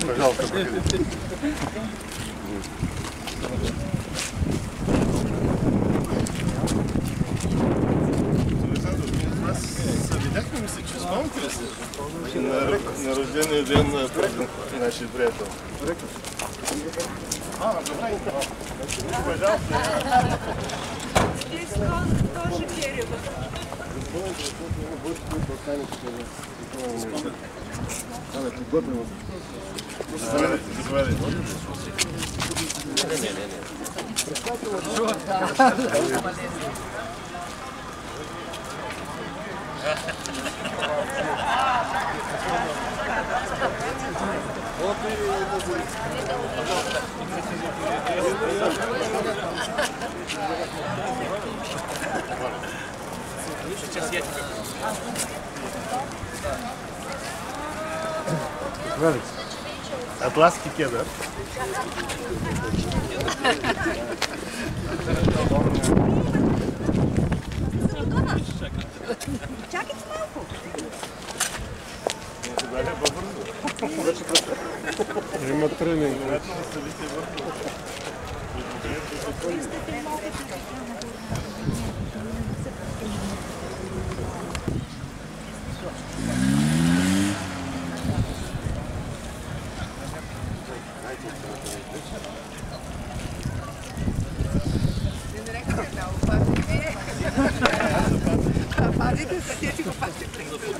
Пожалуйста, проходите. Видяхме се, че спомните ли се на рождения ден на нашия приятел? Добре. Пожалуйста. Тоже дерево. Заповядайте. Сейчас я тебе. Атласский кедр. Чакайте малко. Има тренинг.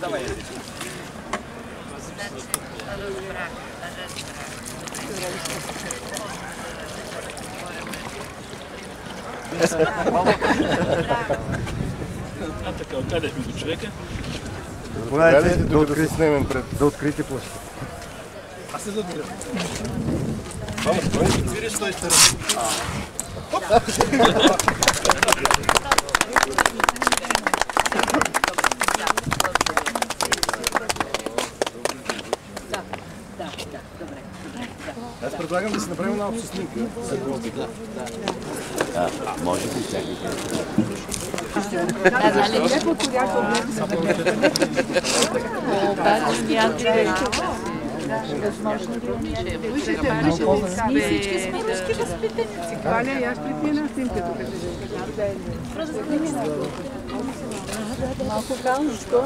Давай. А така, откъдехме до човека? Знаете, да открите площа. Аз се задвижа. Свириш той стара. Аз предлагам да си направим една обща снимка. Може би чакайте. Ние всички сме руски възпитаници. Валя, аз припия една снимка тук. Малко калничко.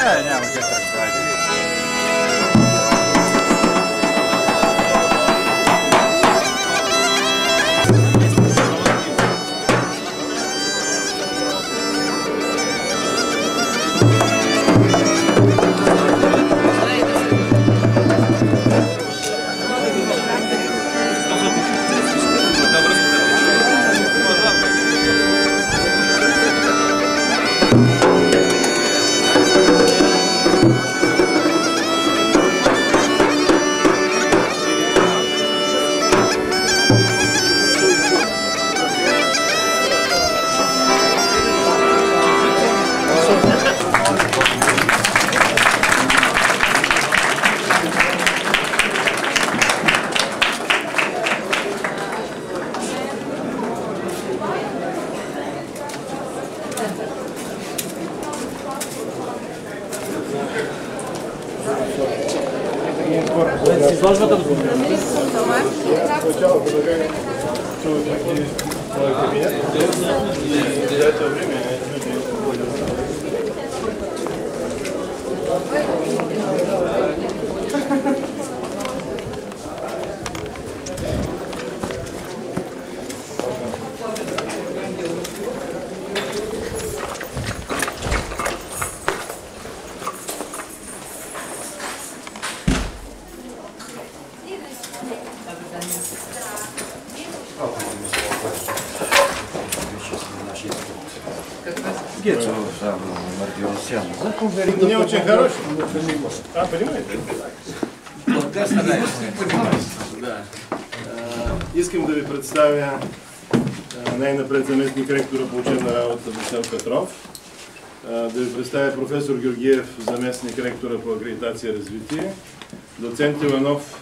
няма как. Не очень хороший. Понимаете? Искам да ви представя най-напред заместник ректора по учебна работа Васил Петров, да ви представя професор Георгиев, заместник ректора по акредитация и развитие, доцент Иванов,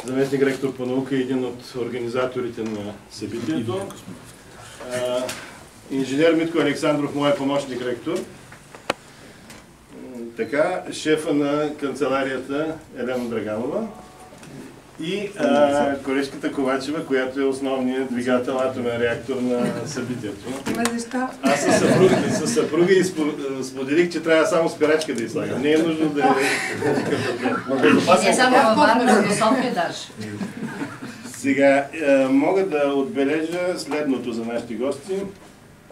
заместник ректор по наука и един от организаторите на събитието, инженер Митко Александров, моя помощник ректор, така, шефа на канцеларията Елена Драганова и колежката Ковачева, която е основният двигател атомен реактор на събитието. Аз със съпруга и споделих, че трябва само спирачка да излагам. Не е нужно да е... Не само във Варна, но София даже. Сега, мога да отбележа следното за нашите гости.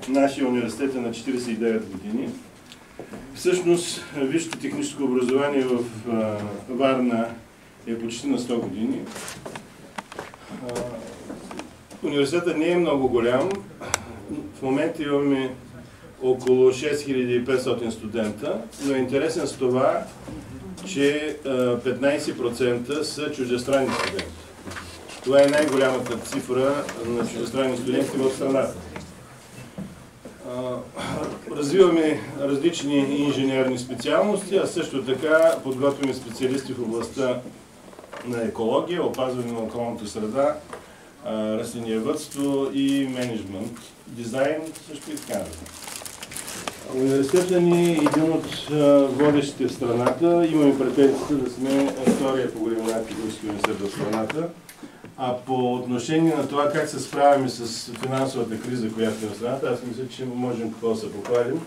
Нашия университет е на 49 години. Всъщност, висшето техническо образование в Варна е почти на 100 години. Университетът не е много голям. В момента имаме около 6500 студента, но е интересен с това, че 15% са чуждестранни студенти. Това е най-голямата цифра на чуждестранни студенти в страната. Развиваме различни инженерни специалности, а също така подготвяме специалисти в областта на екология, опазване на околната среда, растениевъдство и мениджмънт, дизайн, също и така. Университетът ни е един от водещите в страната. Имаме претенцията да сме втория по големина технически университет в страната. А по отношение на това как се справяме с финансовата криза, която е в страната, аз мисля, че можем какво да се похвалим.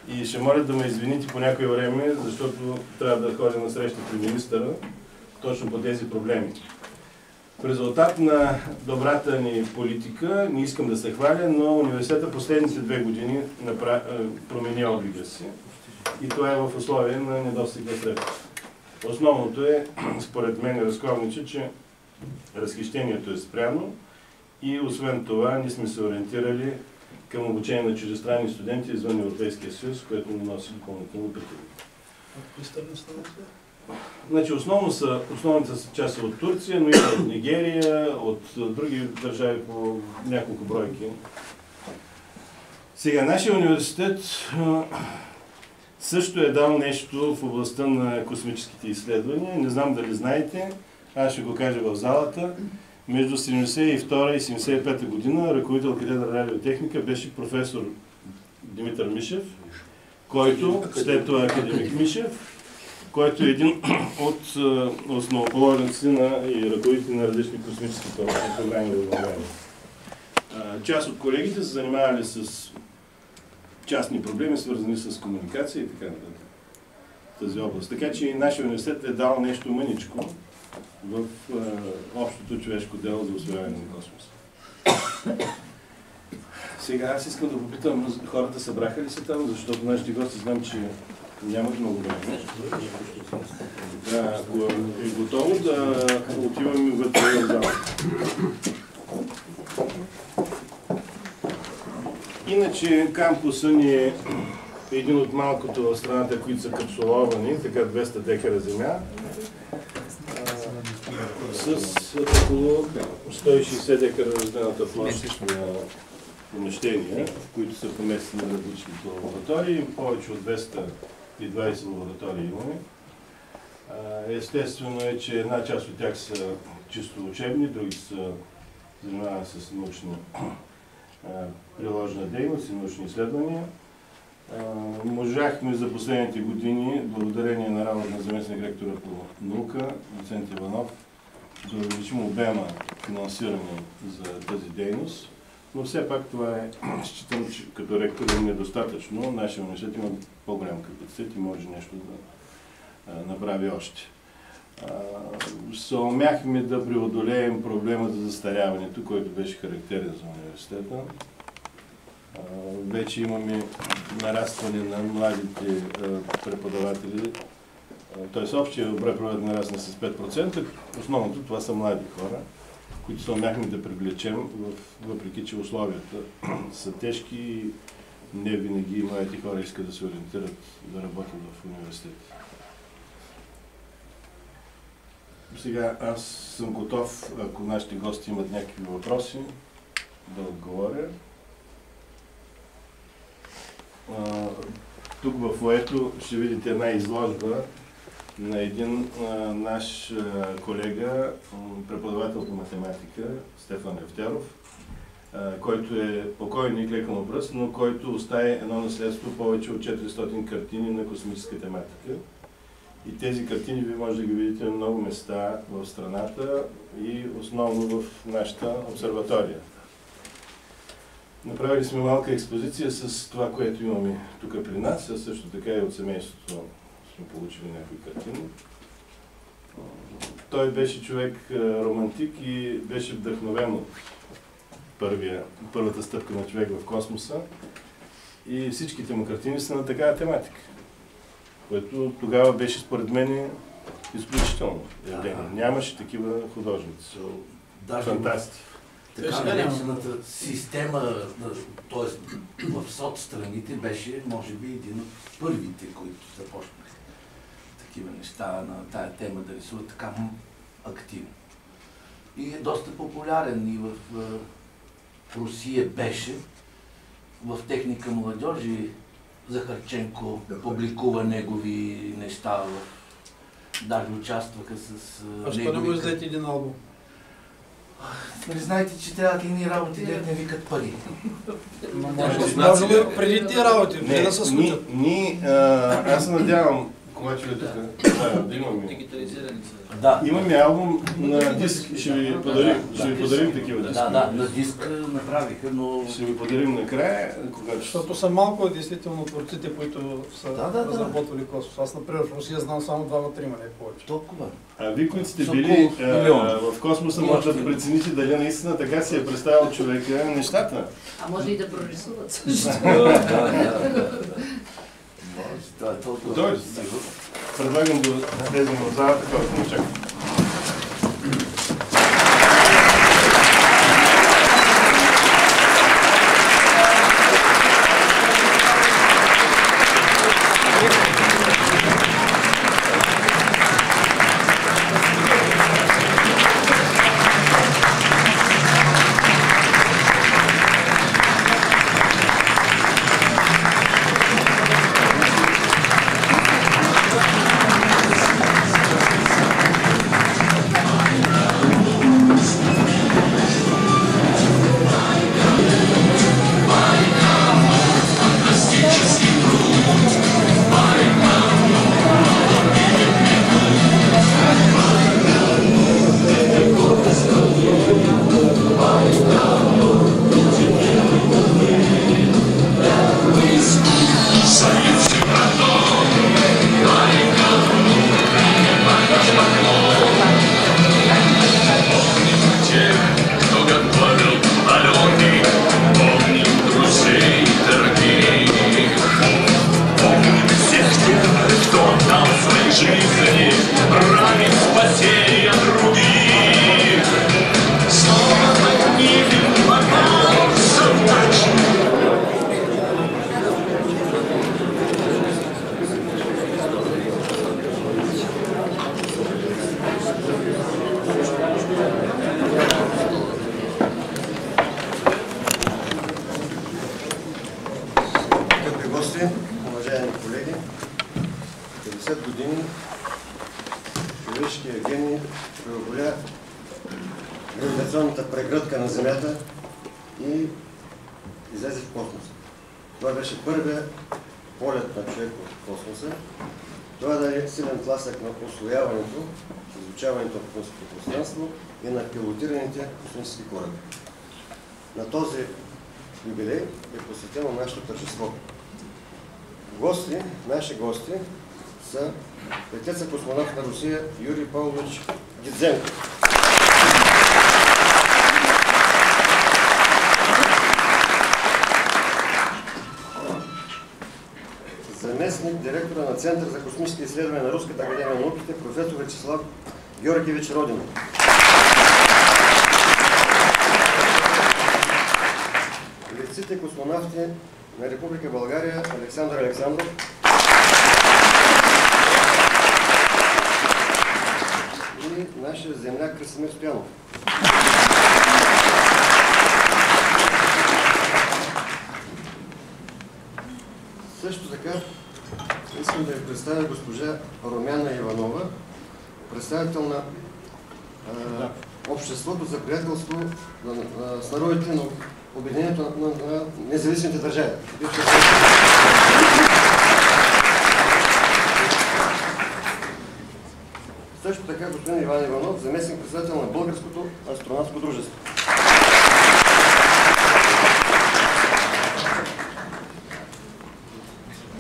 И ще моля да ме извините по някое време, защото трябва да ходя на среща при министъра точно по тези проблеми. В резултат на добрата ни политика, не искам да се хваля, но университета последните 2 години промени облика си. И това е в условия на недостиг на средства. Основното е, според мен, разковниче, че разхищението е спряно и освен това ние сме се ориентирали към обучение на чуждестранни студенти извън Европейския съюз, което ни носи допълнително приходи. Значи основната част са от Турция, но и от Нигерия, от други държави по няколко бройки. Сега, нашия университет също е дал нещо в областта на космическите изследвания. Не знам дали знаете, аз ще го кажа в залата. Между 1972 и 1975 година ръководител катедра радиотехника беше професор Димитър Мишев, който, след това академик Мишев, който е един от основоположници и ръководители на различни космически програми в България. Част от колегите се занимавали с частни проблеми, свързани с комуникация и така нататък. тази област. Така че и нашия университет е дал нещо мъничко в общото човешко дело за усвояване на космоса. Сега аз искам да попитам, хората събраха ли се там, защото нашите гости знам, че нямат много време. Ако е готово да отиваме вътре в залата. Иначе кампуса ни е един от малкото в страната, които са капсуловани, така 200 декара земя, с около 160 декара разделната площ на помещения, които са поместени на различните лаборатории. Повече от 220 лаборатории имаме. Естествено е, че една част от тях са чисто учебни, други са занимавани с научна приложна дейност и научни изследвания. Можахме за последните години, благодарение на работа на заместник ректора по наука, доцент Иванов, да увеличим обема финансиране за тази дейност. Но все пак това е, считам, че като ректор е недостатъчно. Нашия университет има по-голям капацитет и може нещо да направи още. Съумяхме да преодолеем проблема за застаряването, който беше характерен за университета. Вече имаме нарастване на младите преподаватели, т.е. общия брой преподаватели нарасна с 5%. Основното това са млади хора, които съумяхме да привлечем, въпреки че условията са тежки и не винаги младите хора искат да се ориентират да работят в университета. Сега аз съм готов, ако нашите гости имат някакви въпроси, да отговоря. Тук в фоето ще видите една изложба на един наш колега, преподавател по математика, Стефан Левтеров, който е покойник, леко на пръст, но който остави едно наследство повече от 400 картини на космическа тематика. И тези картини ви може да ги видите на много места в страната и основно в нашата обсерватория. Направили сме малка експозиция с това, което имаме тук при нас, а също така и от семейството сме получили някои картини. Той беше човек романтик и беше вдъхновен от първата стъпка на човек в космоса. И всичките му картини са на такава тематика, което тогава беше според мен изключително явление. Нямаше такива художници. Фантасти. Така наречената система, т.е. в соцстраните беше, може би, един от първите, които започнаха такива неща на тая тема да рисуват така активно. И е доста популярен и в Русия беше, в Техника младежи Захарченко публикува негови неща, даже участваха с А що не му издадете един албум? Не знаете, че трябва да ни работи, да не викат пари. Може ли преди тия работи, преди да се случат? Аз се надявам, когато е тук, да имаме. Дигитализирани са. Да. Имаме албум на диск, ще ви подарим такива диски. Да, на диск направиха, но... Ще ви подарим накрая, когато... Защото са малко действително творците, които са разработвали космос. Аз, например, в Русия знам само 2-3, не повече. Толкова. А ви, които сте били в космоса, може да прецените дали наистина така си е представил човека нещата. А може и да прорисуват също. Това е толкова. Дойде. Предлагам да влезем в залата, хората не чакат. скъпи гости, уважаеми колеги, 50 години човешкият гений преодоля гравитационната прегръдка на Земята и излезе в космоса. Това беше първият полет на човек в космоса. Това даде силен тласък на усвояването, изучаването на космическото пространство и на пилотираните космически кораби. На този юбилей е посветено нашето тържество. Наши гости са летеца космонавт на Русия Юрий Павлович Гидзенко. Заместник директора на Център за космически изследвания на Руската академия на науките професор Вячеслав Георгиевич Родинов. Летците космонавти на Република България Александър Александров, и нашия земляк Красимир Стоянов. Също така искам да ви представя госпожа Румяна Иванова, представител на Обществото за приятелство с народите на Обединението на независимите държави. Също така господин Иван Иванов, заместник председател на Българското астронавтско дружество.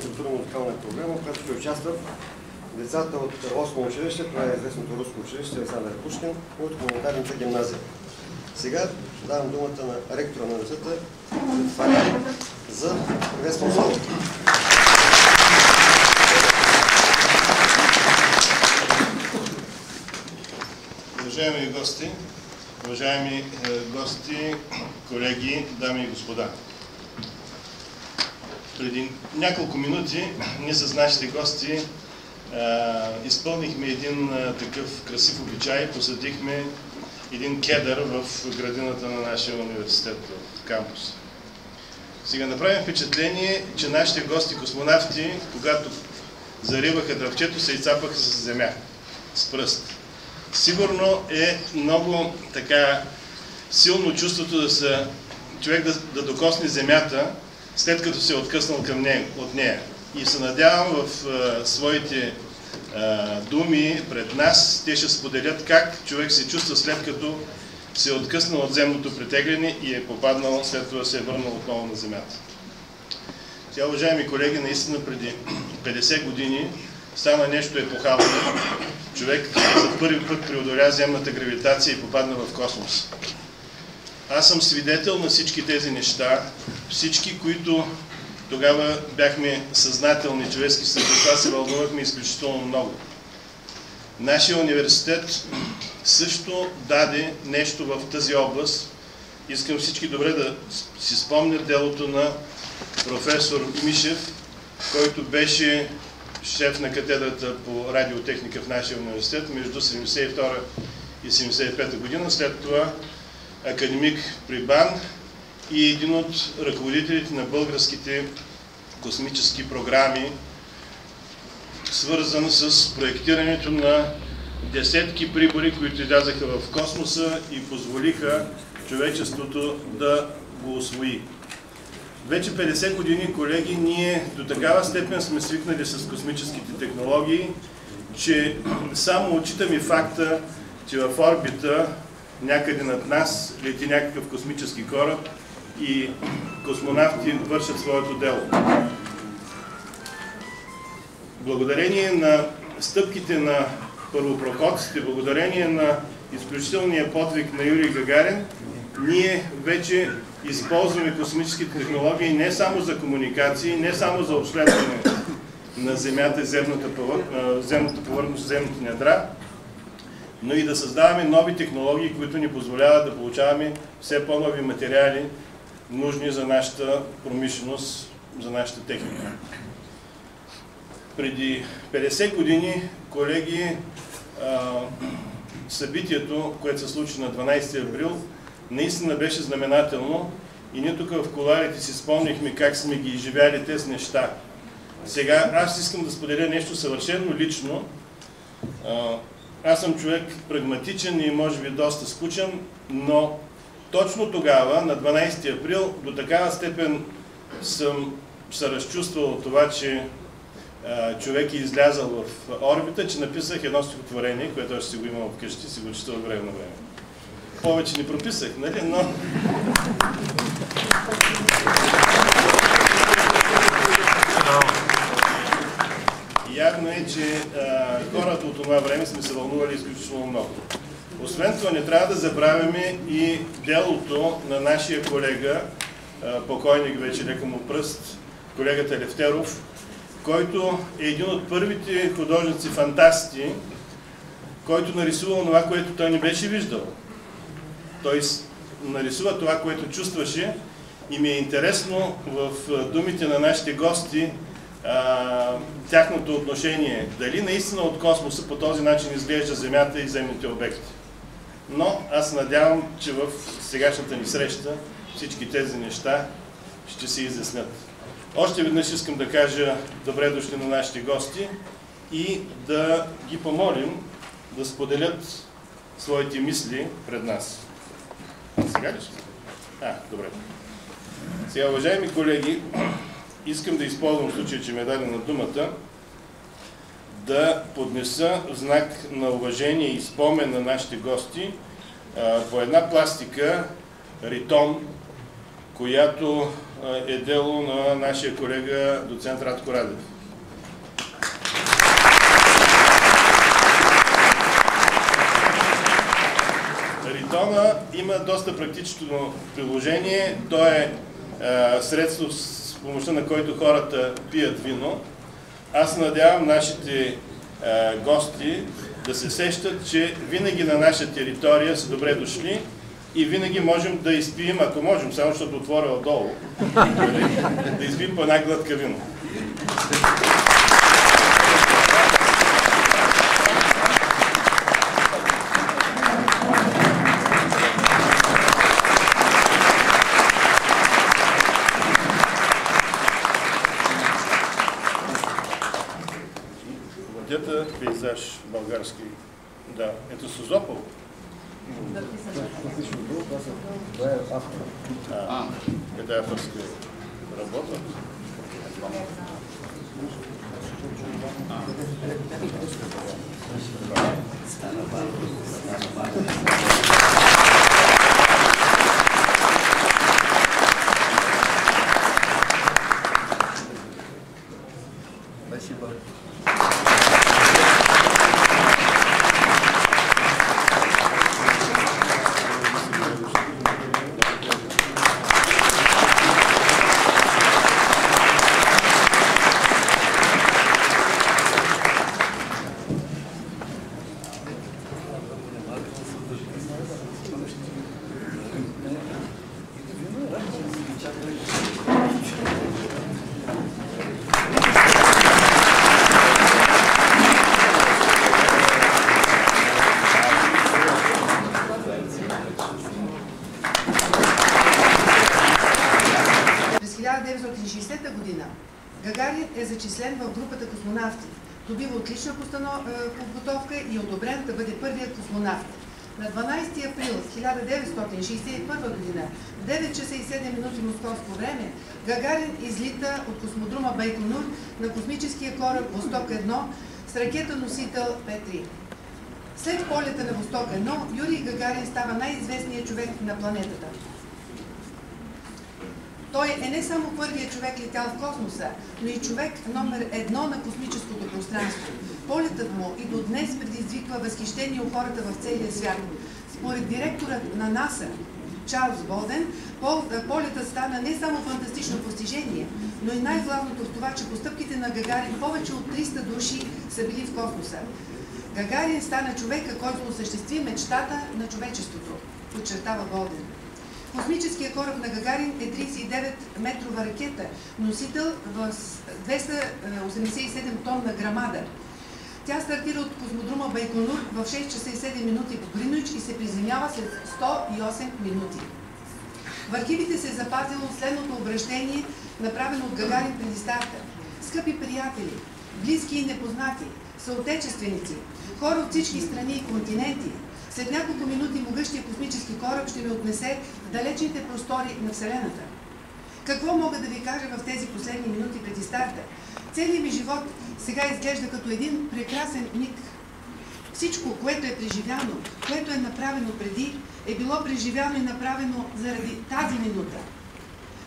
Културно-музикална програма, в която ще участват децата от 8-о училище, това е известното руско училище Александър Пушкин, и от хуманитарната гимназия. Сега давам думата на ректора на университета за приветствено слово. Уважаеми гости, колеги, дами и господа. Преди няколко минути ние с нашите гости изпълнихме един такъв красив обичай, посадихме един кедър в градината на нашия университет в кампус. Сега направим впечатление, че нашите гости-космонавти, когато зариваха дръвчето, се изцапаха с земя, с пръст. Сигурно е много така силно чувството човек да докосне земята, след като се е откъснал от нея. И се надявам в своите думи пред нас, те ще споделят как човек се чувства след като се е откъснал от земното притегляне и е попаднал, след това се е върнал отново на земята. Сега, уважаеми колеги, наистина преди 50 години стана нещо епохално. Човек за първи път преодоля земната гравитация и попадна в космос. Аз съм свидетел на всички тези неща. Всички, които тогава бяхме съзнателни човешки същества, се вълнувахме изключително много. Нашия университет също даде нещо в тази област. Искам всички добре да си спомнят делото на професор Мишев, който беше шеф на катедрата по радиотехника в нашия университет между 1972 и 1975 година. След това академик при БАН и един от ръководителите на българските космически програми, свързан с проектирането на десетки прибори, които излязаха в космоса и позволиха човечеството да го усвои. Вече 50 години, колеги, ние до такава степен сме свикнали с космическите технологии, че само отчитаме факта, че в орбита някъде над нас лети някакъв космически кораб и космонавти вършат своето дело. Благодарение на стъпките на първопроходците, благодарение на изключителния подвиг на Юрий Гагарин, ние вече използваме космическите технологии не само за комуникации, не само за обследване на Земята и земната повърхност, земните недра, но и да създаваме нови технологии, които ни позволяват да получаваме все по-нови материали, нужни за нашата промишленост, за нашата техника. Преди 50 години, колеги, събитието, което се случи на 12 април, наистина беше знаменателно И ние тук в кулоарите си спомнихме как сме ги изживяли тези неща. Сега аз искам да споделя нещо съвършено лично. Аз съм човек прагматичен и може би доста скучен, но точно тогава, на 12 април, до такава степен съм се разчувствал от това, че човек е излязъл в орбита, че написах едно стихотворение, което още си го имам вкъщи, си го чета от време на време. Повече не прописах, нали? Но... Явно е, че хората от това време сме се вълнували изключително много. Освен това, не трябва да забравяме и делото на нашия колега, покойник вече лека му пръст, колегата Левтеров, който е един от първите художници-фантасти, който нарисува това, което той не беше виждал. Той нарисува това, което чувстваше, и ми е интересно в думите на нашите гости тяхното отношение. Дали наистина от космоса по този начин изглежда Земята и земните обекти. Но аз надявам, че в сегашната ни среща всички тези неща ще се изяснят. Още веднъж искам да кажа добре дошли на нашите гости и да ги помолим да споделят своите мисли пред нас. Сега ли ще? Добре. Сега, уважаеми колеги, искам да използвам случая, че ме е дадена думата, да поднеса в знак на уважение и спомен на нашите гости по една пластика Ритон, която е дело на нашия колега доцент Радко Радев. Ритона има доста практично приложение. То е средство, с помощта на който хората пият вино. Аз надявам нашите гости да се сещат, че винаги на наша територия са добре дошли и винаги можем да изпием, ако можем, само защото отворя отдолу, да изпием по една глътка вино. Владята пейзаж български. Да, ето Созопол. Это авторская работа. Спасибо. Гагарин е зачислен в групата космонавти. Добива отлична подготовка и е одобрен да бъде първият космонавт. На 12 април 1961 година, в 9 часа и 7 минути московско време, Гагарин излита от космодрома Байконур на космическия кораб Восток-1 с ракета-носител П-3. След полета на Восток-1, Юрий Гагарин става най-известният човек на планетата. Той е не само първият човек летял в космоса, но и човек номер 1 на космическото пространство. Полетът му и до днес предизвиква възхищение у хората в целия свят. Според директорът на НАСА, Чарлз Болден, полетът стана не само фантастично постижение, но и най-главното в това, че по стъпките на Гагарин повече от 300 души са били в космоса. Гагарин стана човека, който осъществи мечтата на човечеството, подчертава Болден. Космическият кораб на Гагарин е 39-метрова ракета, носител в 287 тонна грамада. Тя стартира от космодрома Байконур в 6 часа и 7 минути по Гринвич и се приземява след 108 минути. В архивите се е запазило следното обращение, направено от Гагарин преди старта. Скъпи приятели, близки и непознати, съотечественици, хора от всички страни и континенти, след няколко минути могъщия космически кораб ще ме отнесе в далечните простори на Вселената. Какво мога да ви кажа в тези последни минути преди старта? Целият ми живот сега изглежда като един прекрасен миг. Всичко, което е преживяно, което е направено преди, е било преживяно и направено заради тази минута.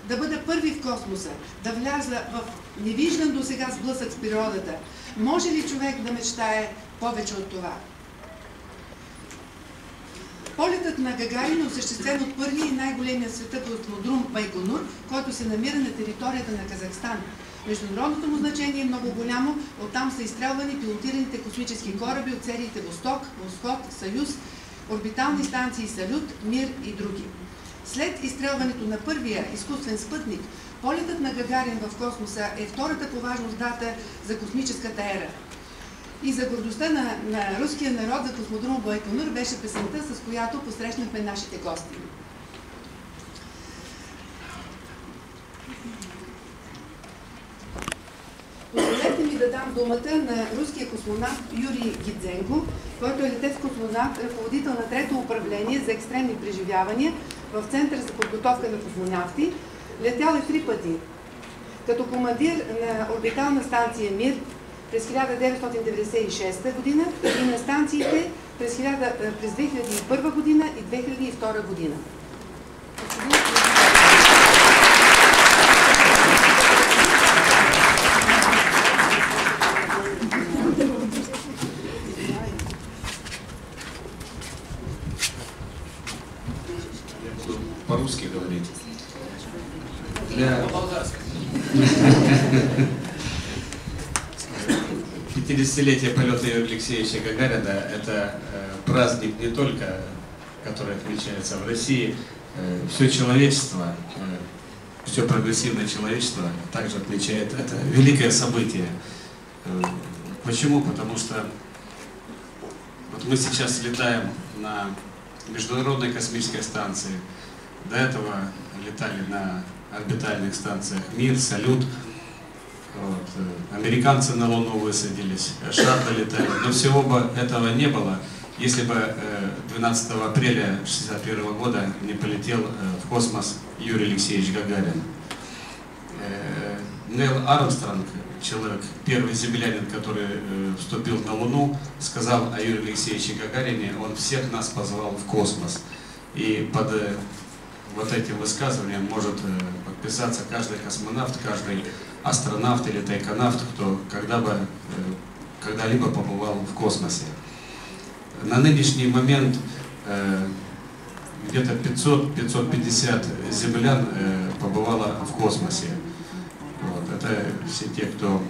Да бъда първи в космоса, да вляза в невиждан до сега сблъсък с природата. Може ли човек да мечтае повече от това? Полетът на Гагарин е осъществен от първия и най-големия света космодрум Байконур, който се намира на територията на Казахстан. Международното му значение е много голямо, оттам са изстрелвани пилотираните космически кораби от сериите Восток, Восход, Съюз, орбитални станции Салют, Мир и други. След изстрелването на първия изкуствен спътник, полетът на Гагарин в космоса е втората по важност дата за космическата ера. И за гордостта на руския народ за космодрум Байконур беше песента, с която посрещнахме нашите гости. Позволете ми да дам думата на руския космонавт Юрий Гидзенко, който е летец космонавт, ръководител на трето управление за екстремни преживявания в Център за подготовка на космонавти. Летял е 3 пъти. Като командир на орбитална станция Мир през 1996 година и на станциите през 2001 година и 2002 година. По-русски говорите. Для 50-летия полета Юрия Алексеевича Гагарина это праздник не только, который отмечается в России, все человечество, все прогрессивное человечество также отмечает это великое событие. Почему? Потому что вот мы сейчас летаем на Международной космической станции. До этого летали на орбитальных станциях Мир, Салют. Вот. Американцы на Луну высадились, шаттлы летали. Но всего бы этого не было, если бы 12 апреля 1961 года не полетел в космос Юрий Алексеевич Гагарин. Нейл Армстронг, человек, первый землянин, который вступил на Луну, сказал о Юрии Алексеевиче Гагарине: он всех нас позвал в космос. И под вот этим высказыванием может подписаться каждый космонавт, каждый астронавт или тайконавт, кто когда-либо побывал в космосе. На нынешний момент где-то 500-550 землян побывало в космосе. Вот. Это все те, кто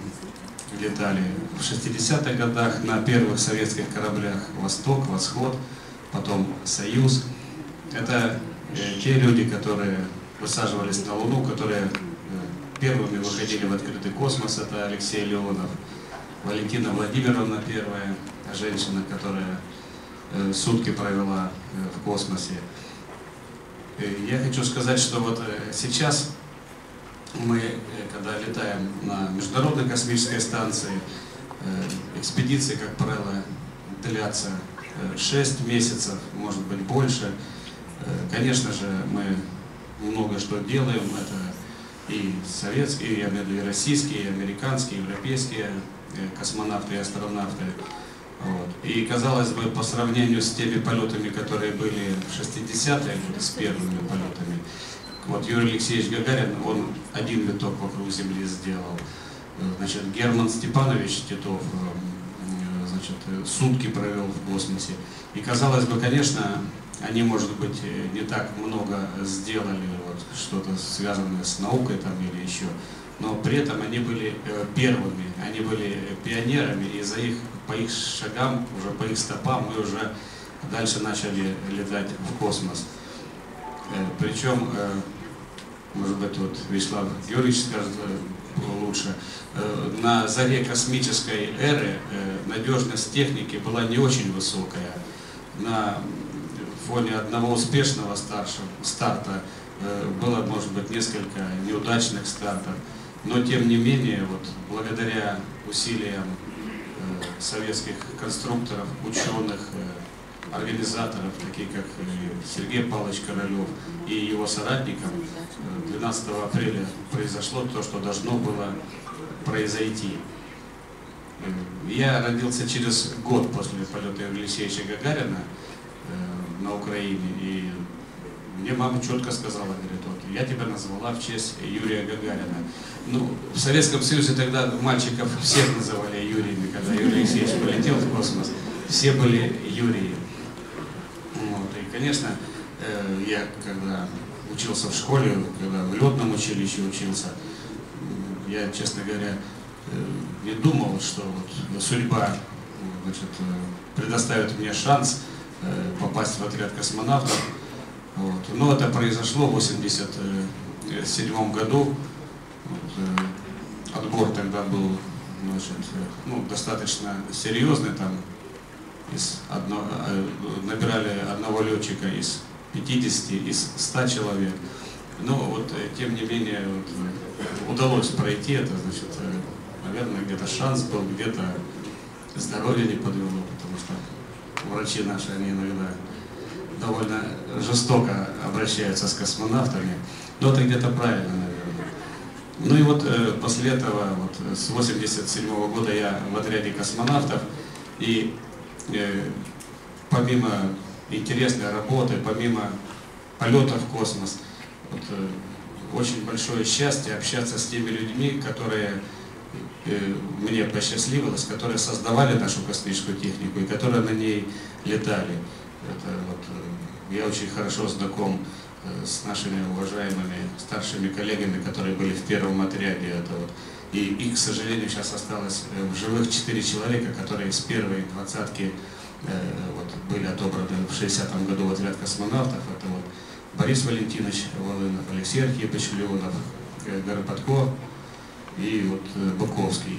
летали в 60-х годах на первых советских кораблях «Восток», «Восход», потом «Союз». Это те люди, которые высаживались на Луну, которые первыми выходили в открытый космос. Это Алексей Леонов, Валентина Владимировна, первая женщина, которая сутки провела в космосе. Я хочу сказать, что вот сейчас мы, когда летаем на Международной космической станции, экспедиции, как правило, длятся 6 месяцев, может быть больше. Конечно же, мы много что делаем. Это и советские, я имею в виду и российские, и американские, и европейские космонавты и астронавты. Вот. И казалось бы, по сравнению с теми полетами, которые были в 60-е годы, с первыми полетами, вот Юрий Алексеевич Гагарин, он один виток вокруг Земли сделал. Значит, Герман Степанович Титов, значит, сутки провел в космосе. И казалось бы, конечно, они, может быть, не так много сделали, вот, что-то связанное с наукой там или еще, но при этом они были первыми, они были пионерами, и по их шагам, уже по их стопам мы уже дальше начали летать в космос. Причем, может быть, вот Вячеслав Юрьевич скажет лучше, на заре космической эры надежность техники была не очень высокая. На фоне одного успешного старта было, может быть, несколько неудачных стартов, но тем не менее, вот, благодаря усилиям советских конструкторов, ученых, организаторов, таких как Сергей Павлович Королев и его соратникам, 12 апреля произошло то, что должно было произойти. Я родился через год после полета Юрия Алексеевича Гагарина на Украине, и мне мама четко сказала, говорит, вот, я тебя назвала в честь Юрия Гагарина. Ну, в Советском Союзе тогда мальчиков всех называли Юриями, когда Юрий Алексеевич полетел в космос, все были Юрии. Вот, и, конечно, я когда учился в школе, когда в летном училище учился, я, честно говоря, не думал, что вот судьба, значит, предоставит мне шанс попасть в отряд космонавтов. Вот. Но это произошло в 1987 году. Вот, отбор тогда был, значит, ну, достаточно серьезный. Там набирали одного летчика из 50, из 100 человек. Но вот, тем не менее, вот, удалось пройти это, значит, наверное, где-то шанс был, где-то здоровье не подвело, потому что врачи наши, они иногда довольно жестоко обращаются с космонавтами, но это где-то правильно, наверное. Ну и вот после этого, вот, с 1987 года я в отряде космонавтов, и помимо интересной работы, помимо полета в космос, вот, очень большое счастье общаться с теми людьми, которые мне посчастливилось, которые создавали нашу космическую технику и которые на ней летали. Это вот, я очень хорошо знаком с нашими уважаемыми старшими коллегами, которые были в первом отряде. Это вот, и их, к сожалению, сейчас осталось в живых 4 человека, которые с первой двадцатки вот, были отобраны в 60-м году в отряд космонавтов. Это вот Борис Валентинович Волынов, Алексей Архипович Леонов, Горбатко и вот Баковский.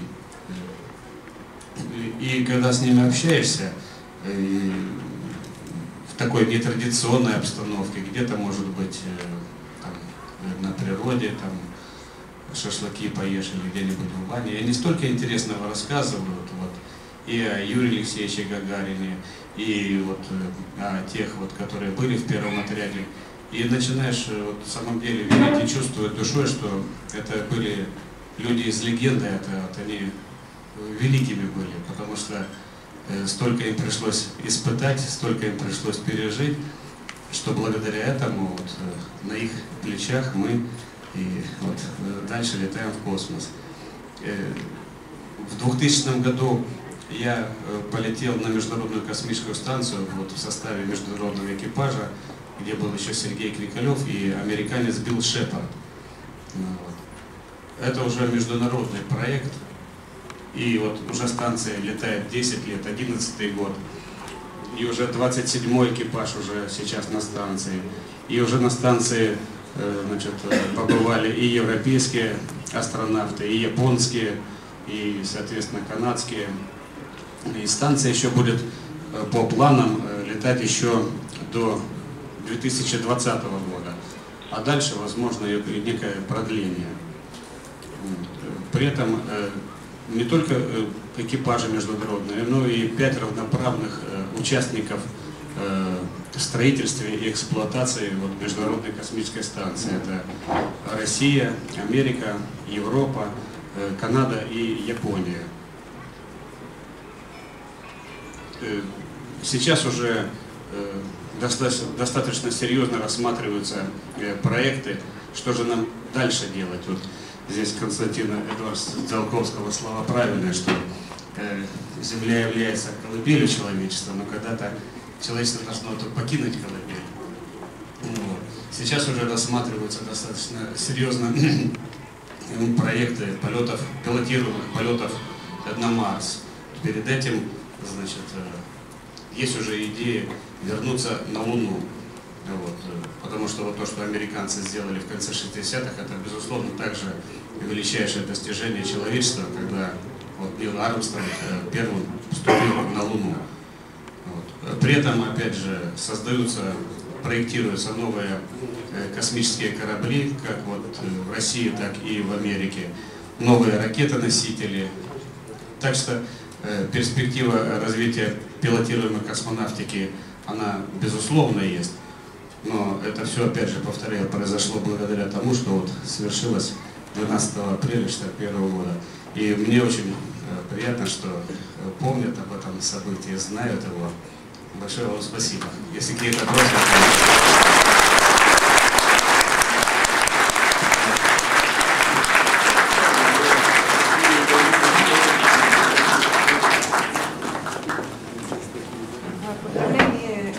И когда с ними общаешься, в такой нетрадиционной обстановке, где-то, может быть, там, на природе, там, шашлыки поешь или где-нибудь в бане, и они столько интересного рассказывают, вот, и о Юрии Алексеевиче Гагарине, и вот о тех, вот, которые были в первом отряде. И начинаешь вот, в самом деле видеть и чувствовать душой, что это были люди из легенды, это вот, они великими были, потому что столько им пришлось испытать, столько им пришлось пережить, что благодаря этому вот, на их плечах мы и вот, дальше летаем в космос. В 2000 году я полетел на Международную космическую станцию вот, в составе международного экипажа, где был еще Сергей Крикалев и американец Билл Шепард. Вот. Это уже международный проект. И вот уже станция летает 10 лет, 11-й год. И уже 27-й экипаж уже сейчас на станции. И уже на станции, значит, побывали и европейские астронавты, и японские, и, соответственно, канадские. И станция еще будет по планам летать еще до 2020 года. А дальше, возможно, некое продление. При этом не только экипажи международные, но и 5 равноправных участников в строительстве и эксплуатации вот, Международной космической станции. Это Россия, Америка, Европа, Канада и Япония. Сейчас уже достаточно серьезно рассматриваются проекты, что же нам дальше делать. Вот здесь Константина Эдуардовича Циолковского слова правильные, что Земля является колыбелью человечества, но когда-то человечество должно покинуть колыбель. Вот. Сейчас уже рассматриваются достаточно серьезно проекты полетов, пилотируемых полетов на Марс. Перед этим, значит, есть уже идея вернуться на Луну. Вот. Потому что вот то, что американцы сделали в конце 60-х, это, безусловно, также величайшее достижение человечества, когда вот Нил Армстронг первым вступил на Луну. Вот. При этом, опять же, создаются проектируются новые космические корабли, как вот в России, так и в Америке, новые ракетоносители. Так что перспектива развития пилотируемой космонавтики, она безусловно есть. Но это все, опять же, повторяю, произошло благодаря тому, что вот совершилось 12 апреля 1961 года. И мне очень приятно, что помнят об этом событии, знают его. Большое вам спасибо. Если какие-то вопросы...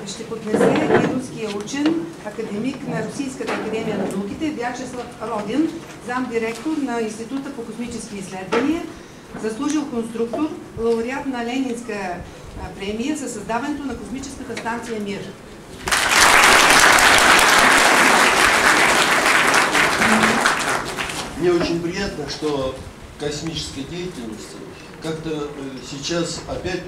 Ще поднесе и руския учен, академик на Русийската академия на науките Вячеслав Родин, замдиректор на Института по космически изследвания, заслужил конструктор, лауреат на Ленинска премия за създаването на космическата станция Мир. Мне очень приятно, что космической деятельности как-то сейчас опять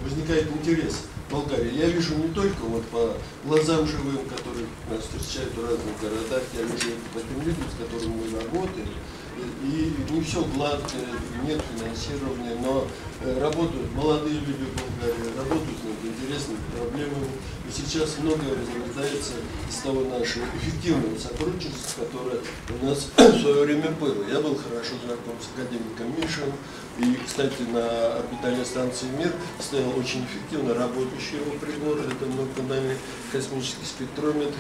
возникает интерес в Болгарии. Я вижу не только вот по глазам живым, которые нас встречают в разных городах, я вижу это по тем людям, с которыми мы работаем. И не все гладко, нет финансирования, но работают молодые люди в Болгарии, работают над интересными проблемами. И сейчас многое разрастается из того нашего эффективного сотрудничества, которое у нас в свое время было. Я был хорошо знаком с академиком Мишиным. И, кстати, на орбитальной станции «Мир» стоял очень эффективно работающий его прибор. Это многоканальный космический спектрометр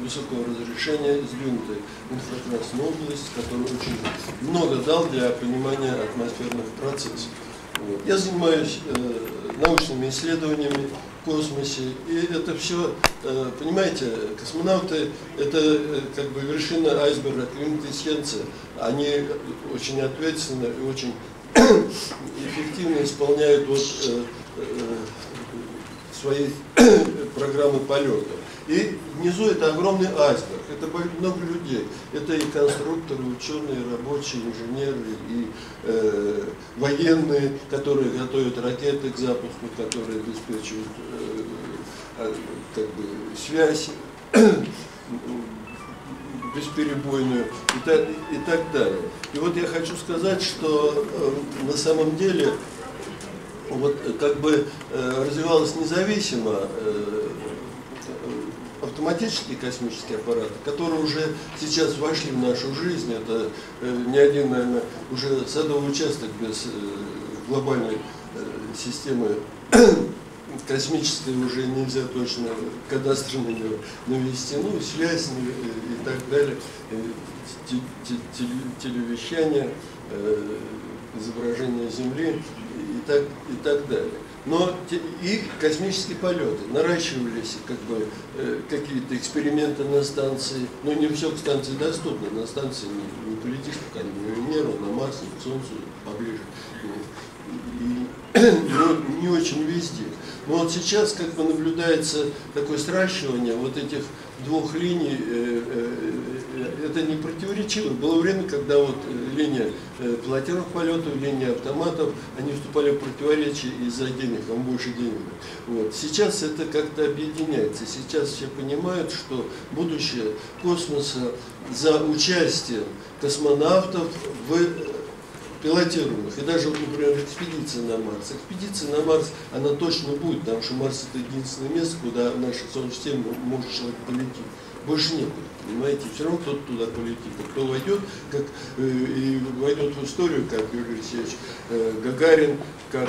высокого разрешения, сдвинутый в инфракрасную область, который очень много дал для понимания атмосферных процессов. Вот. Я занимаюсь научными исследованиями в космосе, и это все, понимаете, космонавты – это как бы вершина айсберга, квинтэссенция. Они очень ответственно и очень эффективно исполняют вот, свои программы полета. И внизу это огромный айсберг, это много людей. Это и конструкторы, ученые, рабочие, инженеры, и военные, которые готовят ракеты к запуску, которые обеспечивают как бы, связь бесперебойную и так далее. И вот я хочу сказать, что на самом деле вот как бы развивалась независимо автоматические космические аппараты, которые уже сейчас вошли в нашу жизнь. Это не один, наверное, уже садовый участок без глобальной системы космической уже нельзя точно кадастр на него навести, ну, связь и так далее, телевещание, изображение Земли и так далее. Но и космические полеты наращивались, как бы какие-то эксперименты на станции, но не все к станции доступно, на станции не полетишь пока ни на Венеру, на Марс, ни к Солнцу поближе, и не очень везде. Но вот сейчас как бы наблюдается такое сращивание вот этих двух линий, это не противоречиво. Было время, когда вот линия пилотируемых полетов, линия автоматов, они вступали в противоречие из-за денег, там больше денег. Вот. Сейчас это как-то объединяется. Сейчас все понимают, что будущее космоса за участием космонавтов в пилотируемых. И даже, вот, например, экспедиция на Марс. Экспедиция на Марс, она точно будет, потому что Марс это единственное место, куда в нашей Солнечной системе может человек полететь. Больше некуда, понимаете, все равно кто-то туда полетит. А кто войдет, как, и войдет в историю, как Юрий Алексеевич Гагарин, как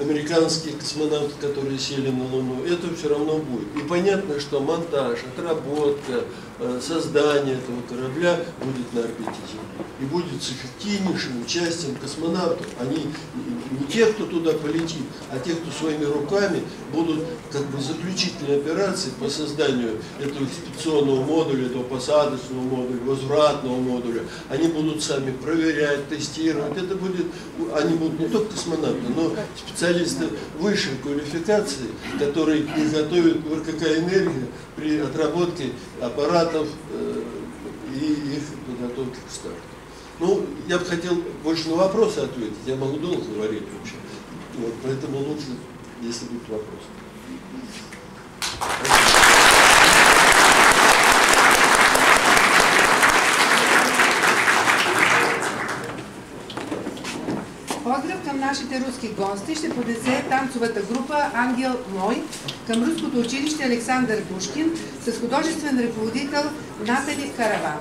американские космонавты, которые сели на Луну, это все равно будет. И понятно, что монтаж, отработка, создание этого корабля будет на орбите Земли. И будет с эффективнейшим участием космонавтов. Они не те, кто туда полетит, а те, кто своими руками будут как бы заключительной операции по созданию этого экспедиционного модуля, этого посадочного модуля, возвратного модуля. Они будут сами проверять, тестировать. Это будет, они будут не только космонавты, но специалисты высшей квалификации, которые их готовят в РКК «Энергия» при отработке аппаратов и их подготовке к старту. Ну, я бы хотел больше на вопросы ответить, я могу долго говорить вообще. Вот, поэтому лучше, если будут вопросы. Поздрав към нашите руски гости ще поднесе танцовата група Ангел Мой към Руското училище Александър Пушкин с художествен ръководител Натали Караван.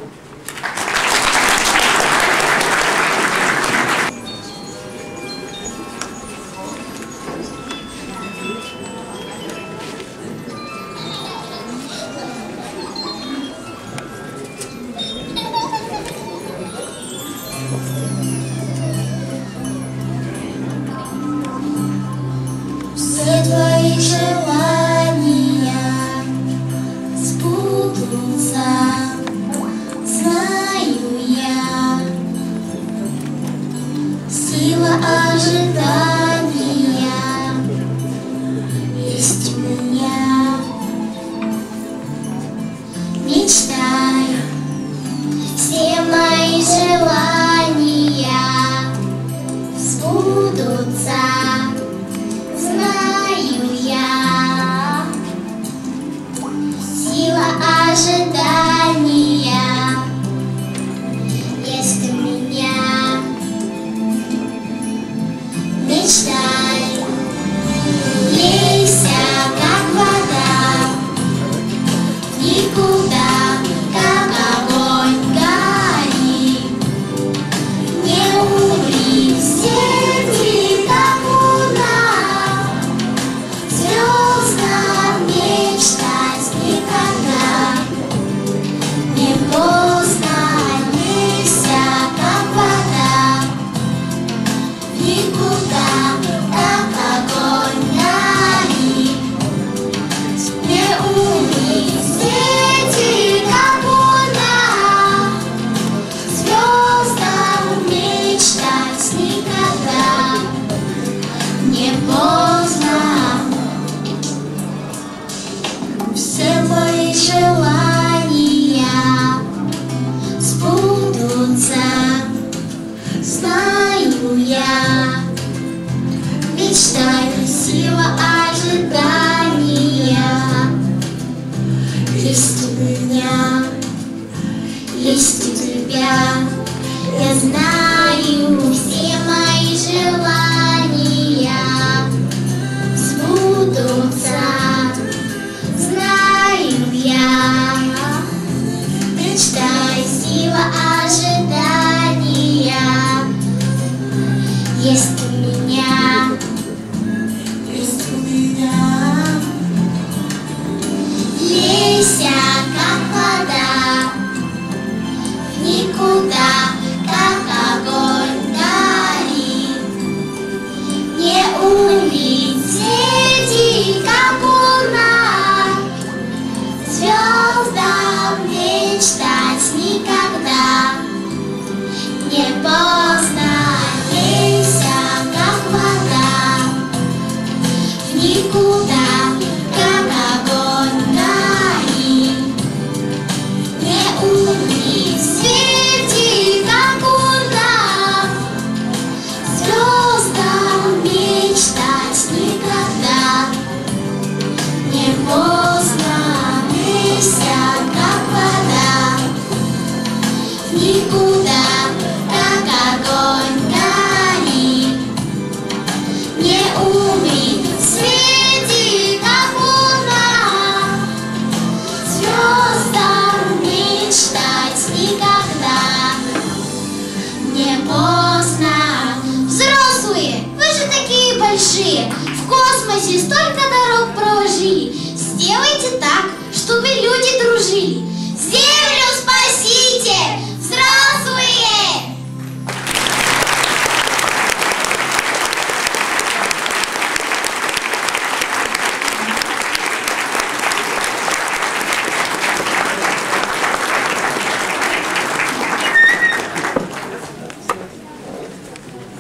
В космосе столько дорог проложили. Сделайте так, чтобы люди дружили. Землю спасите, взрослые!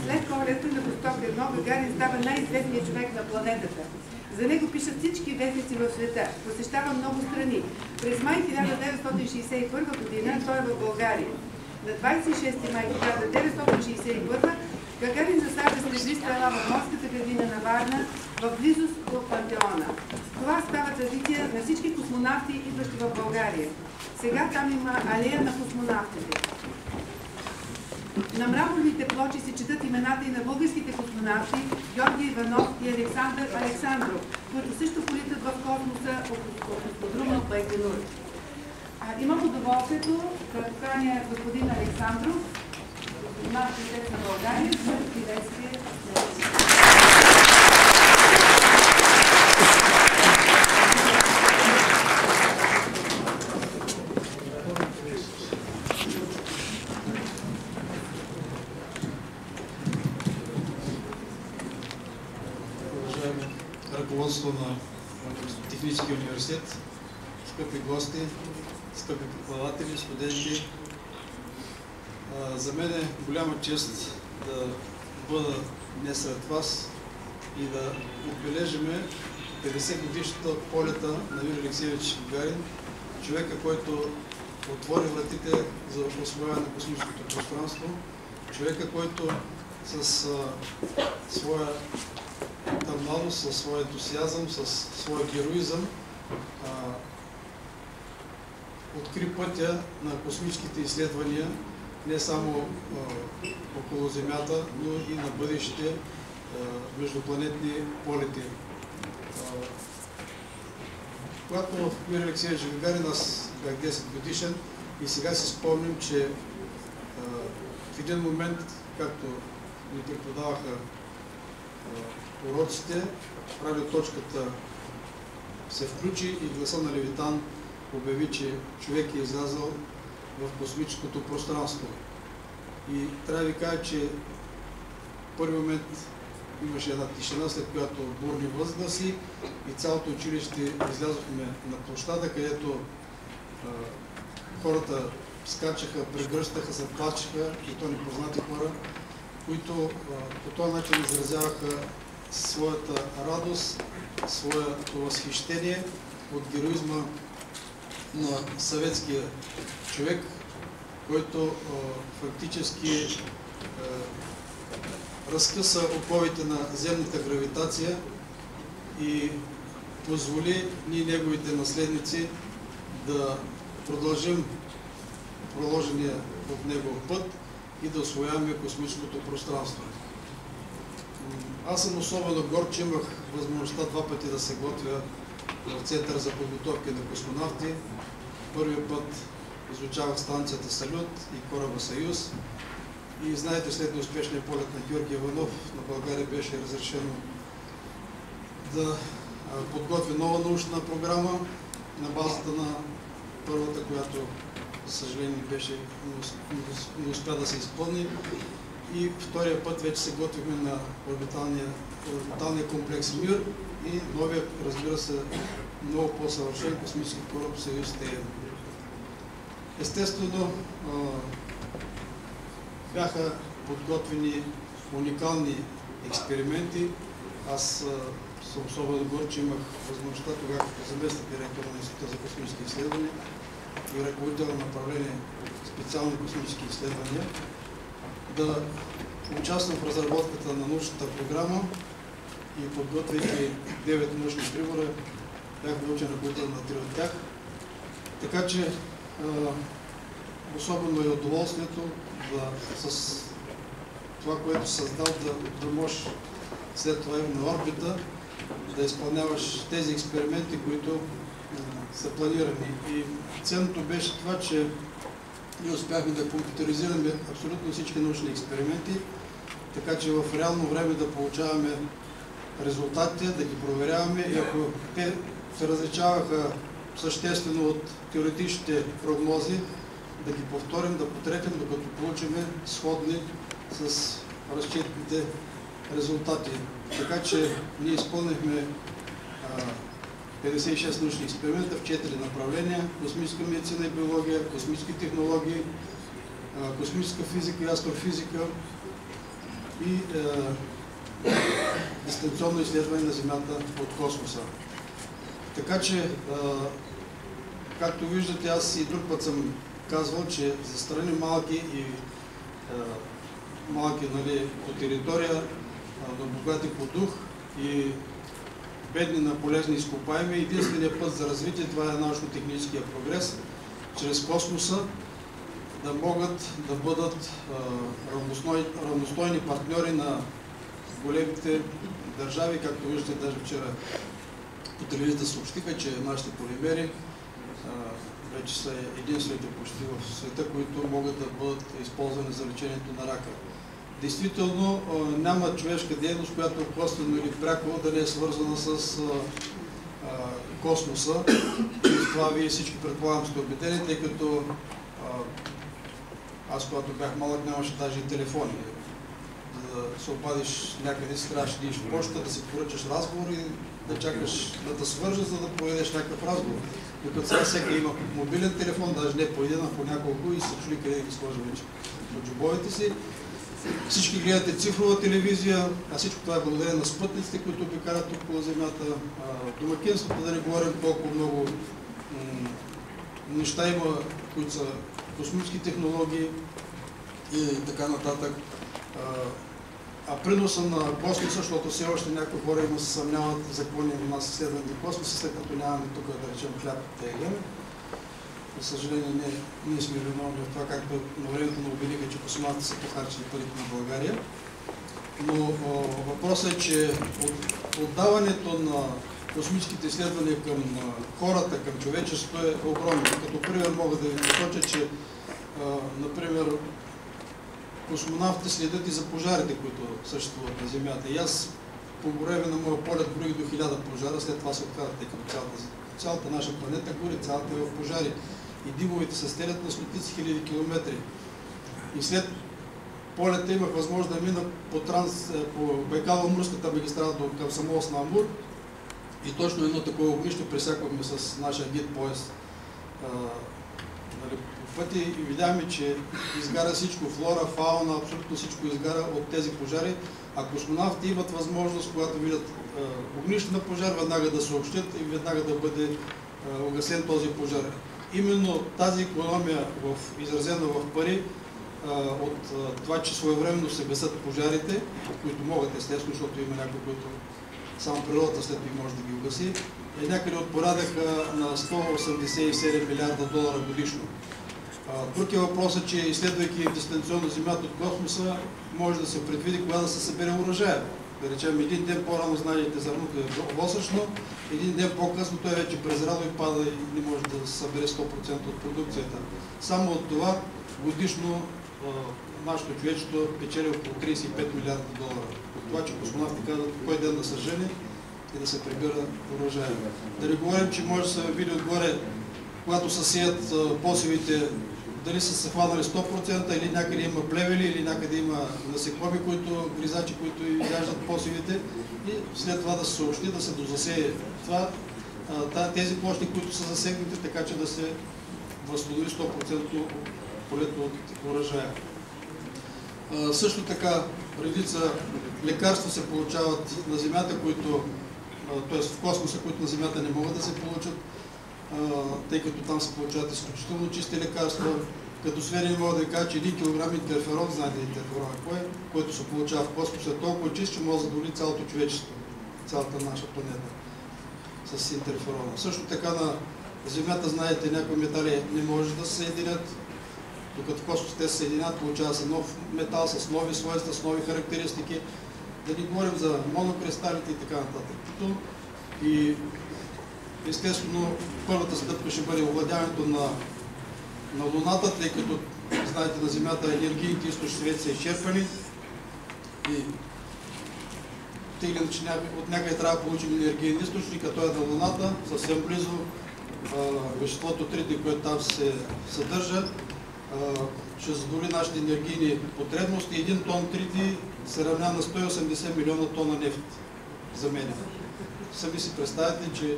След коледа на Восток 1 Гагарин става най-известният човек на планетата. За него пишат всички вестници в света. Посещава много страни. През май 1961 година той е в България. На 26 май 1961 Гагарин засажда сребри стрела в морската градина на Варна, в близост от Пантеона. Това става традиция на всички космонавти, идващи в България. Сега там има алея на космонавтите. На мраморните плочи се четат имена имената и на българските космонавти Георги Иванов и Александър Александров, които също политат в космоса от космодрума Байконур. Имам удоволствието да поканя господин Александров, космонавт на България, за приветствие с него. Ръководство на Техническия университет, скъпи гости, скъпи преподаватели, студенти. За мен е голяма чест да бъда днес сред вас и да отбележиме 50 годишната от полета на Юрий Алексеевич Гагарин, човека, който отвори вратите за освояване на космическото пространство, човека, който с своя търмалост, със своя ентусиазъм, със своя героизъм откри пътя на космическите изследвания не само около Земята, но и на бъдещите междупланетни полети. Когато Юрий Алексеевич Гагарин, аз бях 10 годишен и сега си спомням, че в един момент, както ни преподаваха уроците, радиоточката се включи и гласа на Левитан обяви, че човек е излязъл в космическото пространство. И трябва да ви кажа, че в първи момент имаше една тишина, след която бурни възгласи и цялото училище излязохме на площада, където хората скачаха, прегръщаха, се плачеха, и то непознати хора, които по този начин изразяваха своята радост, своето възхищение от героизма на съветския човек, който фактически разкъса оковите на земната гравитация и позволи ние, неговите наследници, да продължим проложения от него път и да усвояваме космическото пространство. Аз съм особено горд, че имах възможността 2 пъти да се готвя в Център за подготовка на космонавти. Първият път изучавах станцията Салют и кораба Съюз. И знаете, след неуспешния полет на Георги Иванов, на България беше разрешено да подготви нова научна програма на базата на първата, която, за съжаление, не успя да се изпълни. И втория път вече се готвихме на орбиталния комплекс Мир и новия, разбира се, много по-съвършен космически кораб Съюз ТН. Естествено, бяха подготвени уникални експерименти. Аз съм особено горд, че имах възможността тогава като заместник директор на Института за космически изследвания и ръководител на направление специални космически изследвания да участвам в разработката на научната програма и подготвяйки 9 научни прибора, бях научен ръководител на 3 от тях. Така че особено е удоволствието с това, което създал, да можеш след това и на орбита да изпълняваш тези експерименти, които са планирани. И ценното беше това, че ние успяхме да компютеризираме абсолютно всички научни експерименти, така че в реално време да получаваме резултатите, да ги проверяваме и ако те се различаваха съществено от теоретичните прогнози, да ги повторим, да потретим, докато получим сходни с разчетните резултати. Така че ние изпълнихме 56 научни експеримента в 4 направления: космическа медицина и биология, космически технологии, космическа физика и астрофизика и дистанционно изследване на Земята от космоса. Така че, както виждате, аз и друг път съм казвал, че за страни малки и малки, нали, по територия, но богати по дух и бедни на полезни изкопаеми, единственият път за развитие това е научно-техническия прогрес чрез космоса. да могат да бъдат равностойни партньори на големите държави, както виждате, даже вчера по телевизията съобщиха, че нашите полимери вече са единствените почти в света, които могат да бъдат използвани за лечението на рака. Действително няма човешка дейност, която косвено или пряко да не е свързана с космоса. И това вие всички предполагам сте убедени, тъй като аз, когато бях малък, нямаше даже и телефони. За да се обадиш някъде, си трябваше да идиш в почта, да си поръчаш разговор и да чакаш да те свържа, за да проведеш някакъв разговор. Докато сега всеки има мобилен телефон, даже не по един, а по няколко и се чули къде да ги сложи вече от джобовете си. Всички гледате цифрова телевизия, а всичко това е благодарение на спътниците, които обикалят около Земята. Домакинството, да не говорим колко много неща има, които са космически технологии и така нататък. А приноса на космоса, защото все още някои хора има се съмняват за какво ни у нас изследване на космоса, след като нямаме тук, да речем, хляб да ядем. За съжаление, ние сме виновни в това, както на времето ни обвиниха, че космонавтите са похарчили парите на България. Но въпросът е, че отдаването на космическите изследвания към хората, към човечеството е огромно. Като пример мога да ви посоча, че например космонавтите следят и за пожарите, които съществуват на Земята. И аз по време на моя полет броих до 1000 пожара, след това се отказах, тъй като цялата наша планета гори, цялата е в пожари. И димовете се стелят на стотици хиляди километри. И след полета имах възможност да мина по Байкало-Мурската магистрала към самого Снамбур. И точно едно такова огнище пресяквахме с нашия гид поезд по пъти и видяхме, че изгара всичко, флора, фауна, абсолютно всичко изгара от тези пожари. А космонавтите имат възможност, когато видят огнище на пожар, веднага да съобщят и веднага да бъде угасен този пожар. Именно тази икономия, изразена в пари, от това, че своевременно се гасят пожарите, които могат естествено, защото има някои, които само природата след това може да ги угаси, е някъде от порядъка на 187 милиарда долара годишно. Друг е въпросът, че изследвайки дистанционно Земята от космоса, може да се предвиди кога да се събере урожая. Да речем, един ден по-рано знаете зърното е восъчно, един ден по-късно той вече презрало и пада и не може да се събере 100% от продукцията. Само от това годишно нашето човечество печели около 35 милиарда долара. От това, че космонавтите казват кой ден да се жени и да се прибира урожая. Да не говорим, че може да се види отгоре, когато се сеят посевите, дали са се хванали 100% или някъде има плевели, или някъде има насекоми, гризачи, които изяждат посевите и след това да се съобщи, да се дозасее това, тези площи, които са засегнати, така че да се възстанови 100% полето от урожая. Също така, редица лекарства се получават на Земята, т.е. в космоса, които на Земята не могат да се получат, тъй като там се получават изключително чисти лекарства. Като сведение мога да ви кажа, че 1 кг интерферон, знаете интерферон е кой, който се получава в космоса, е толкова чист, че може да задоволи цялото човечество, цялата наша планета с интерферона. Също така на Земята, знаете, някои метали не може да се съединят, докато в космоса те се съединят, получава се нов метал с нови свойства, с нови характеристики. Да не говорим за монокристалите и така нататък. И естествено, първата стъпка ще бъде овладяването на Луната, тъй като, знаете, на Земята енергийните източници вече са изчерпани и тъй или иначе от някъде трябва да получим енергиен източник, като е на Луната, съвсем близо веществото тритий, което там се съдържа, ще задоволи нашите енергийни потребности. 1 тон тритий се равня на 180 милиона тона нефт за мен. Сами си представяте, че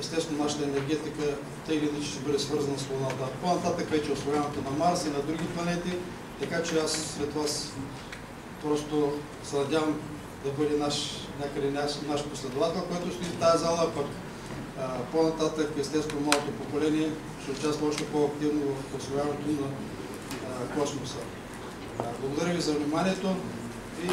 естествено нашата енергетика тъй или иначе ще бъде свързана с Луната. По-нататък вече освояването на Марс и на други планети, така че аз след вас просто се надявам да бъде някъде наш последовател, който стои в тази зала, пък по-нататък естествено малото поколение ще участва още по-активно в освояването на космоса. Благодаря ви за вниманието и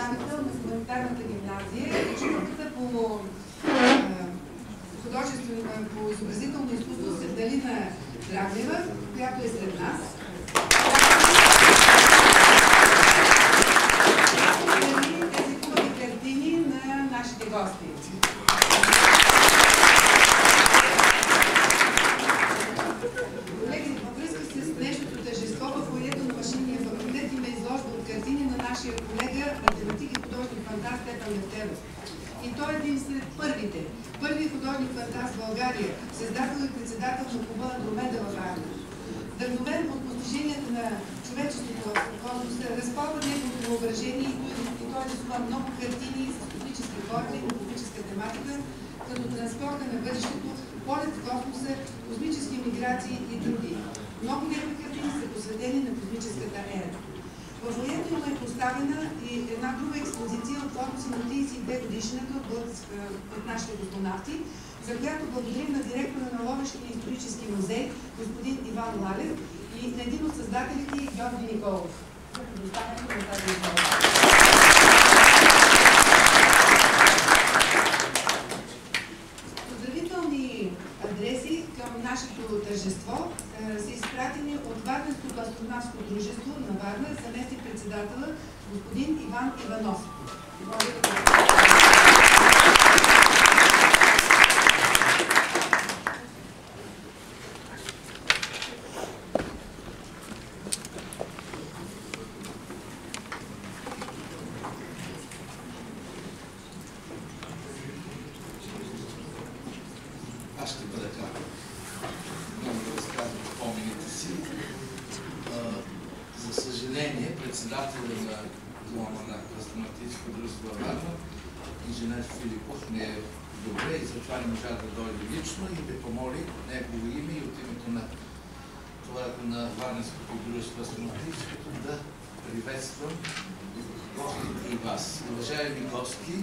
представител на хуманитарната гимназия. Учителката по по изобразително изкуство Севдалина Драглева, която е сред нас. Тези хубави картини на нашите гости. Колеги, във връзка с днешното тържество в фоайето на Машинния факултет има изложба от картини на нашия колега, математик и художник фантаст Стефан Левтеров. И той е един сред първите. Първият художник фантаст в България, създател и председател на клуба Андромеда във Варна. Вдъхновен от постиженията на човечеството в космоса, разпалва неговото въображение и той рисува много картини с космически форми, космическа тематика, като транспорта на бъдещето, полет в космоса, космически миграции и други. Много негови картини са посветени на космическата ера. В фоайето е поставена и една друга експозиция от фокуси на 32 годишната от нашите космонавти, за която благодарим на директора на Ловешкия исторически музей, господин Иван Лалев, и на един от създателите Георги Николов. Поздравителни адреси към нашето тържество са изпратени от Варненското астронавтско дружество на Варна, заместник председателя господин Иван Иванов. Аз ще бъда кратък. Няма да разказвам спомените си. За съжаление, председателя на Дома на астронавтическо дружество във Варна, инженер Филипов, не е добре и затова не можа да дойде лично и да помоли негово име и от името на Варненското дружество астронавтическото да приветствам гостите и вас. Уважаеми гости,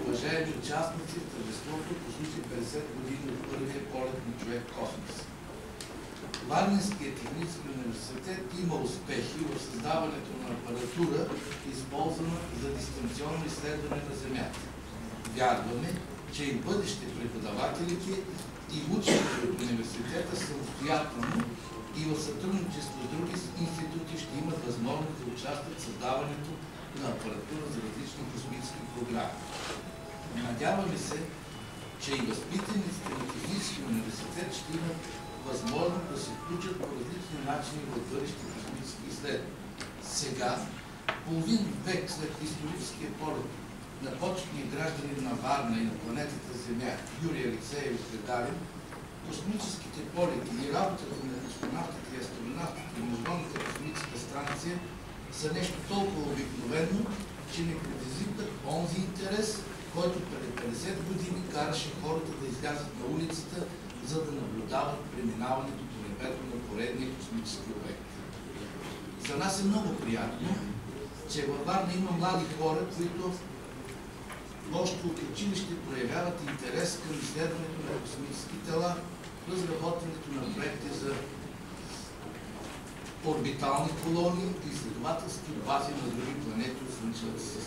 уважаеми участници в тържеството по случай 50 години от първия полет на човек в космоса. Варненският технически университет има успехи в създаването на апаратура, използвана за дистанционно изследване на Земята. Вярваме, че и бъдеще преподавателите и учените от университета самостоятелно и в сътрудничество с други институти ще имат възможност да участват в създаването на апаратура за различни космически програми. Надяваме се, че и възпитаниците на Техническия университет ще имат възможност да се включат по различни начини в бъдещи космически изследвания. Сега, половин век след историческия полет на почетния гражданин на Варна и на планетата Земя Юрий Алексеевич Гагарин, космическите полети и работата на космонавтите и астронавтите и Международната космическа станция са нещо толкова обикновено, че не предизвикват онзи интерес, който преди 50 години караше хората да излязат на улицата, за да наблюдават преминаването по небето на поредния космически обект. За нас е много приятно, че във Варна има млади хора, които още от училище проявяват интерес към изследването на космически тела, разработването на проекти за орбитални колонии и изследователски бази на други планети от Слънчевата система.